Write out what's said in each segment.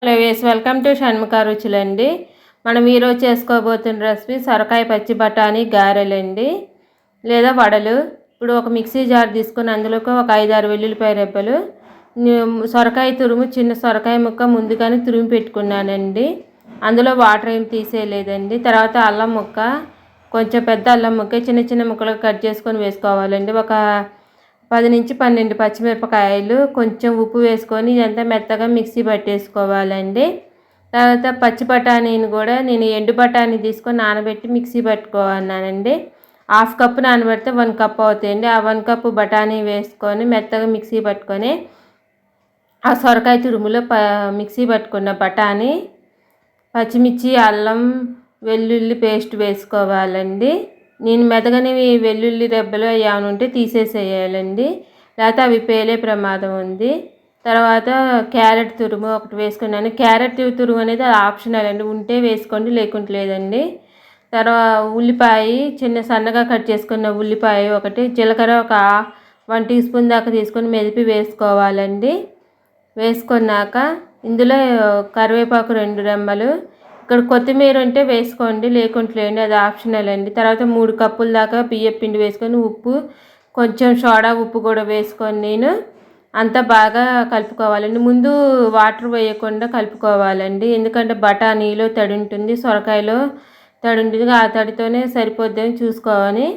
Hello వేస్ welcome to Shanmukha రుచులండి. మనం ఈరోజు చేసుకోబోతున్న రెసిపీ సొరకాయ పచ్చి బఠానీ గారెలండి లేదా వడలు. ఇప్పుడు ఒక మిక్సీ జార్ తీసుకొని అందులోకి ఒక 5-6 వెల్లుల్లిపాయ రెబ్బలు, సొరకాయ తురుము, చిన్న సొరకాయ ముక్క ముందుగానే తురిమి పెట్టుకున్నానండి. అందులో వాటర్ ఏం తీసేయలేదండి. తర్వాత అల్లం ముక్క, కొంచెం పెద్ద అల్లం ముక్క చిన్న చిన్న ముక్కలుగా కట్ చేసుకొని వేసుకోవాలండి. ఒక 10 నుంచి 12 పచ్చిమిరపకాయలు, కొంచెం ఉప్పు వేసుకొని ఇదంతా మెత్తగా మిక్సీ పట్టేసుకోవాలండి. తర్వాత పచ్చి బఠానీని కూడా నేను ఎండు బఠానీ తీసుకొని నానబెట్టి మిక్సీ పట్టుకోవాలన్నానండి. 1/2 కప్పు నానబెడితే 1 కప్ అవుతాయండి. ఆ 1 కప్పు బఠానీ వేసుకొని మెత్తగా మిక్సీ పట్టుకొని ఆ సొరకాయ తురుములో మిక్సీ పట్టుకున్న బఠానీ, పచ్చిమిర్చి, అల్లం వెల్లుల్లి పేస్ట్ వేసుకోవాలండి. నేను మెదగనివి వెల్లుల్లి రెబ్బలు ఏమైనా ఉంటే తీసేసేయాలండి, లేకపోతే అవి పేలే ప్రమాదం ఉంది. తర్వాత క్యారెట్ తురుము ఒకటి వేసుకున్నాను. క్యారెట్ తురుము అనేది ఆప్షనల్ అండి, ఉంటే వేసుకోండి లేకుంటే లేదండి. తర్వాత ఉల్లిపాయ, చిన్న సన్నగా కట్ చేసుకున్న ఉల్లిపాయ ఒకటి, జీలకర్ర ఒక 1 టీ స్పూన్ దాకా తీసుకొని మెదిపి వేసుకోవాలండి. వేసుకున్నాక ఇందులో కరివేపాకు 2 రెమ్మలు, ఇక్కడ కొత్తిమీర ఉంటే వేసుకోండి లేకుంటే లేండి, అది ఆప్షనల్ అండి. తర్వాత 3 కప్పుల దాకా బియ్యం పిండి వేసుకొని ఉప్పు, కొంచెం సోడా ఉప్పు కూడా వేసుకొని నేను అంతా బాగా కలుపుకోవాలండి. ముందు వాటర్ వేయకుండా కలుపుకోవాలండి, ఎందుకంటే బఠానీలో తడి ఉంటుంది, సొరకాయలో తడి ఉంటుంది. ఆ తడితోనే సరిపోద్దని చూసుకోవాలి.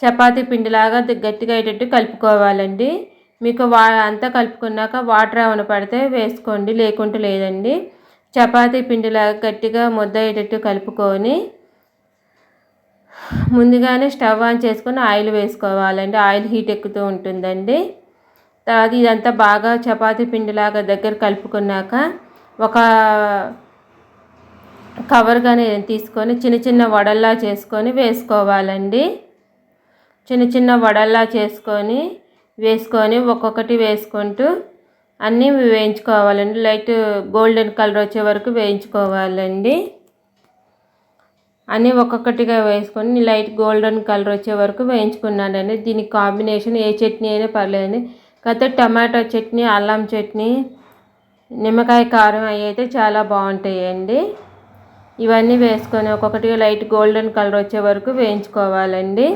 చపాతీ పిండిలాగా గట్టిగా అయ్యేటట్టు కలుపుకోవాలండి. మీకు అంతా కలుపుకున్నాక వాటర్ ఏమైనా పడితే వేసుకోండి లేకుంటే లేదండి. చపాతీ పిండిలాగా గట్టిగా ముద్ద అయ్యేటట్టు కలుపుకొని ముందుగానే స్టవ్ ఆన్ చేసుకొని ఆయిల్ వేసుకోవాలండి. ఆయిల్ హీట్ ఎక్కుతూ ఉంటుందండి. తర్వాత ఇదంతా బాగా చపాతీ పిండిలాగా దగ్గర కలుపుకున్నాక ఒక కవర్ కానీ తీసుకొని చిన్న చిన్న వడల్లా చేసుకొని వేసుకోవాలండి. చిన్న చిన్న వడల్లా వేసుకొని ఒక్కొక్కటి వేసుకుంటూ అన్నీ వేయించుకోవాలండి. లైట్ గోల్డెన్ కలర్ వచ్చే వరకు వేయించుకోవాలండి. అన్నీ ఒక్కొక్కటిగా వేసుకొని లైట్ గోల్డెన్ కలర్ వచ్చే వరకు వేయించుకున్నానండి. దీనికి కాంబినేషన్ ఏ చట్నీ అయినా పర్లేదండి. కాకపోతే టమాటో చట్నీ, అల్లం చట్నీ, నిమ్మకాయ కారం అవి అయితే చాలా బాగుంటాయండి. ఇవన్నీ వేసుకొని ఒక్కొక్కటిగా లైట్ గోల్డెన్ కలర్ వచ్చే వరకు వేయించుకోవాలండి.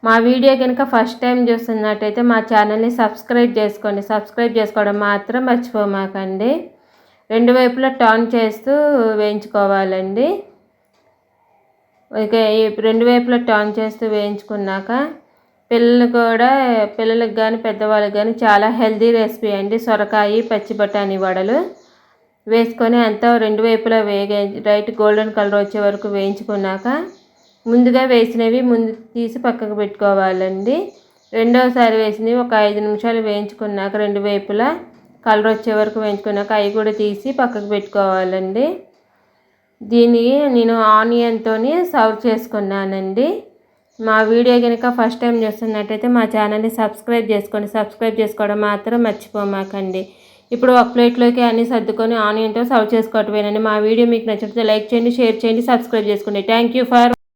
మా వీడియో కనుక ఫస్ట్ టైం చూస్తున్నట్టయితే మా ఛానల్ని సబ్స్క్రైబ్ చేసుకోండి. సబ్స్క్రైబ్ చేసుకోవడం మాత్రం మర్చిపోమాకండి. 2 వైపులా టర్న్ చేస్తూ వేయించుకోవాలండి. ఇక 2 వైపులా టర్న్ చేస్తూ వేయించుకున్నాక పిల్లలకు కానీ పెద్దవాళ్ళకి కానీ చాలా హెల్తీ రెసిపీ అండి సొరకాయ పచ్చి బఠానీ వడలు. వేసుకొని అంతా 2 వైపులా లైట్ గోల్డెన్ కలర్ వచ్చే వరకు వేయించుకున్నాక ముందుగా వేసినవి తీసి పక్కకు పెట్టుకోవాలండి. రెండోసారి వేసినవి ఒక 5 నిమిషాలు వేయించుకున్నాక 2 వైపులా కలర్ వచ్చే వరకు వేయించుకున్నాక అవి కూడా తీసి పక్కకు పెట్టుకోవాలండి. దీన్ని నేను ఆనియన్తో సర్వ్ చేసుకున్నానండి. మా వీడియో కనుక ఫస్ట్ టైం చూస్తున్నట్టయితే మా ఛానల్ని సబ్స్క్రైబ్ చేసుకోండి. సబ్స్క్రైబ్ చేసుకోవడం మాత్రం మర్చిపోమాకండి. ఇప్పుడు ఒక ప్లేట్లోకి అన్నీ సర్దుకొని ఆనియన్తో సర్వ్ చేసుకోవటమేనండి. మా వీడియో మీకు నచ్చితే లైక్ చేయండి, షేర్ చేయండి, సబ్స్క్రైబ్ చేసుకోండి. Thank you for